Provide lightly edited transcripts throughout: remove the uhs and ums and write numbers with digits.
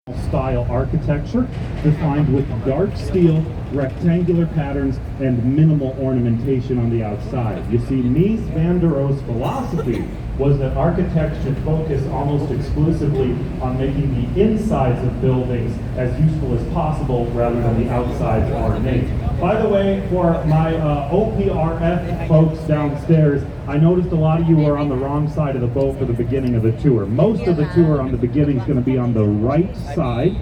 style architecture defined with dark steel, rectangular patterns, and minimal ornamentation on the outside. You see, Mies van der Rohe's philosophy was that architects should focus almost exclusively on making the insides of buildings as useful as possible rather than the outsides ornate. By the way, for my OPRF folks downstairs, I noticed a lot of you are on the wrong side of the boat for the beginning of the tour. Most of the tour on the beginning is going to be on the right side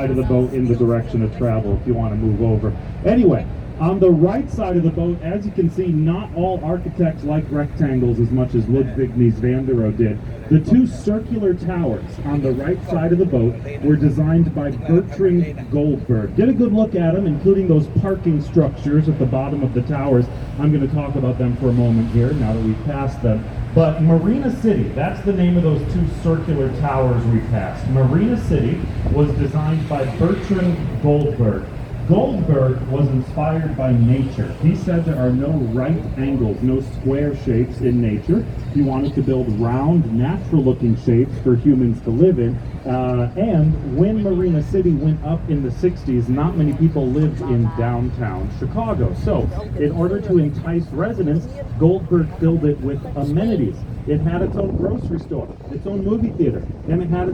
of the boat in the direction of travel if you want to move over. Anyway, on the right side of the boat, as you can see, not all architects like rectangles as much as Ludwig Mies van der Rohe did. The two circular towers on the right side of the boat were designed by Bertrand Goldberg. Get a good look at them, including those parking structures at the bottom of the towers. I'm going to talk about them for a moment here, now that we've passed them. But Marina City, that's the name of those two circular towers we passed. Marina City was designed by Bertrand Goldberg. Goldberg was inspired by nature. He said there are no right angles, no square shapes in nature. He wanted to build round, natural-looking shapes for humans to live in. And when Marina City went up in the 60s, not many people lived in downtown Chicago. So, in order to entice residents, Goldberg filled it with amenities. It had its own grocery store, its own movie theater, and it has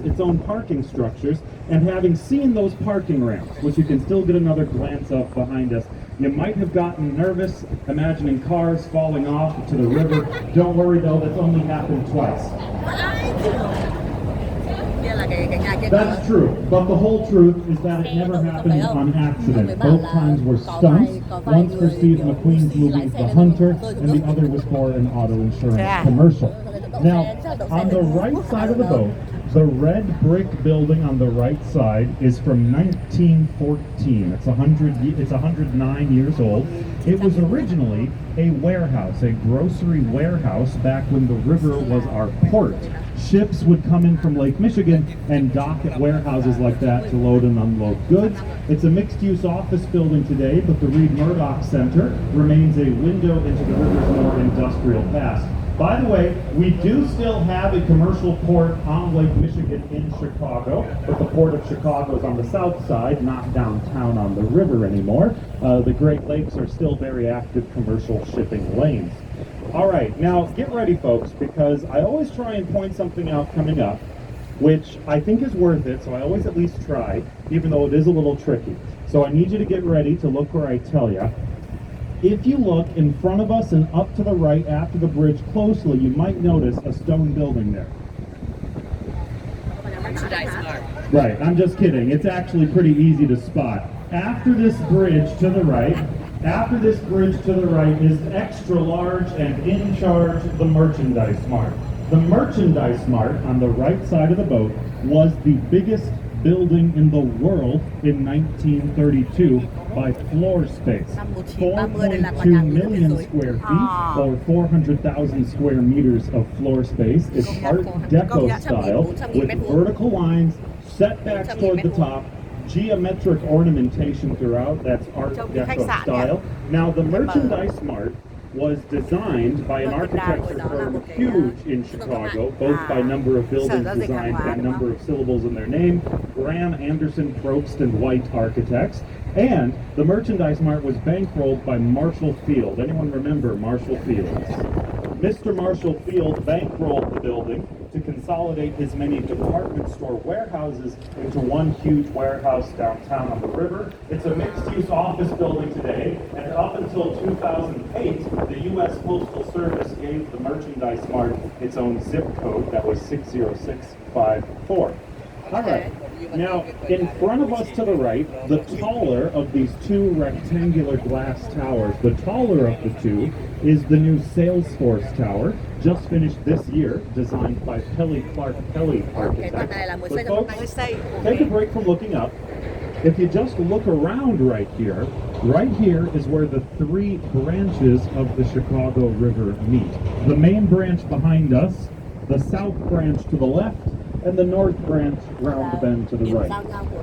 its own parking structures. And having seen those parking ramps, which you can still get another glance of behind us, you might have gotten nervous imagining cars falling off to the river. Don't worry though, that's only happened twice. That's true, but the whole truth is that it never happened on accident. Both times were stunts, once for Steve McQueen's movie The Hunter, and the other was for an auto insurance commercial. Now, on the right side of the boat, the red brick building on the right side is from 1914. It's 109 years old. It was originally a warehouse, a grocery warehouse back when the river was our port. Ships would come in from Lake Michigan and dock at warehouses like that to load and unload goods. It's a mixed-use office building today, but the Reed Murdoch Center remains a window into the river's more industrial past. By the way, we do still have a commercial port on Lake Michigan in Chicago, but the Port of Chicago is on the south side, not downtown on the river anymore. The Great Lakes are still very active commercial shipping lanes. All right, now get ready, folks, because I always try and point something out coming up, which I think is worth it, so I always at least try, even though it is a little tricky. So I need you to get ready to look where I tell you. If you look in front of us and up to the right after the bridge closely, you might notice a stone building there. Right, I'm just kidding. It's actually pretty easy to spot. After this bridge to the right is extra large and in charge the Merchandise Mart. The Merchandise Mart on the right side of the boat was the biggest building in the world in 1932 by floor space. 4.2 million square feet, or 400,000 square meters of floor space. It's Art Deco style with vertical lines, setbacks toward the top, geometric ornamentation throughout. That's Art Deco style. Now the Merchandise Mart was designed by an architecture firm huge in Chicago, both by number of buildings designed and number of syllables in their name, Graham, Anderson, Probst, and White Architects. And the Merchandise Mart was bankrolled by Marshall Field. Anyone remember Marshall Fields? Mr. Marshall Field bankrolled the building to consolidate his many department store warehouses into one huge warehouse downtown on the river. It's a mixed-use office building today, and up until 2008, the U.S. Postal Service gave the Merchandise Mart its own zip code, that was 60654. All right. Now, in front of us to the right, the taller of these two rectangular glass towers, the taller of the two, is the new Salesforce Tower, just finished this year, designed by Pelly Clark Pelly Architects. But folks, take a break from looking up. If you just look around right here is where the three branches of the Chicago River meet. The main branch behind us, the south branch to the left, and the north branch round the bend to the right.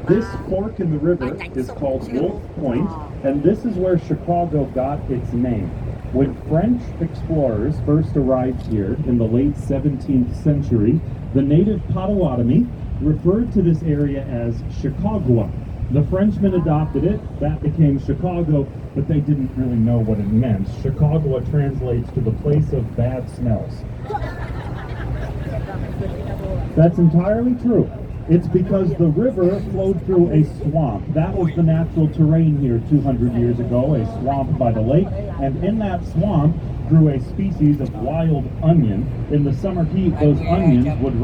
This fork in the river is called Wolf Point, and this is where Chicago got its name. When French explorers first arrived here in the late 17th century, the native Potawatomi referred to this area as Chicago. The Frenchmen adopted it, that became Chicago, but they didn't really know what it meant. Chicago translates to the place of bad smells. That's entirely true. It's because the river flowed through a swamp. That was the natural terrain here 200 years ago, a swamp by the lake, and in that swamp grew a species of wild onion. In the summer heat, those onions would